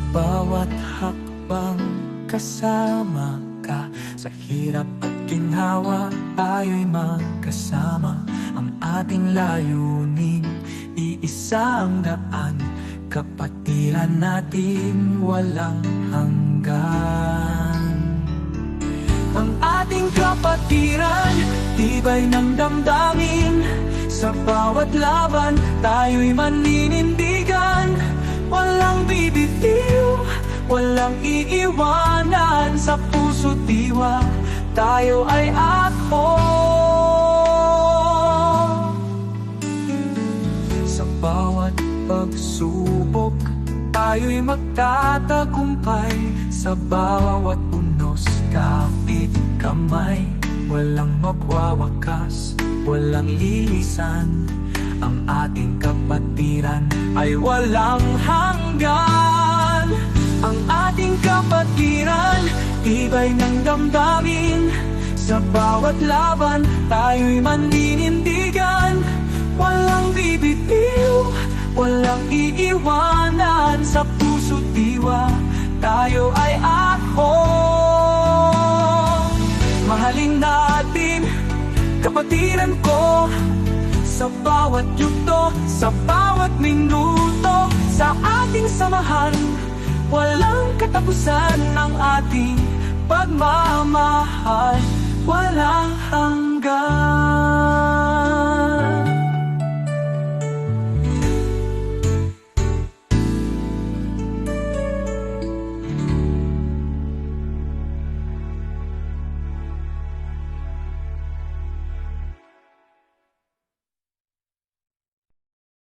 bawat hakbang kasama ka. Sa hirap at ginhawa tayo'y magkasama. Ang ating layunin, iisa ang daan. Kapatiran natin walang hanggan. Ang ating kapatiran, tibay ng damdamin. Sa bawat laban, tayo'y maninindigan. Walang bibitiw, walang iiwanan. Sa puso't diwa, tayo ay ako. Sa bawat pagsubok, tayo'y magtatagumpay. Sa bawat unos, kapit kamay. Walang magwawakas, walang lilisan. Ang ating kapatiran ay walang hanggan. Ang ating kapatiran, tibay ng damdamin. Sa bawat laban, tayo'y maninindigan. Walang bibitiw, walang iiwanan. Sa puso't diwa, tayo ay ako. Mahalin natin, kapatiran ko. Sa bawat yugto, sa bawat minuto. Sa ating samahan, walang katapusan. Ang ating pagmamahal, walang hanggan.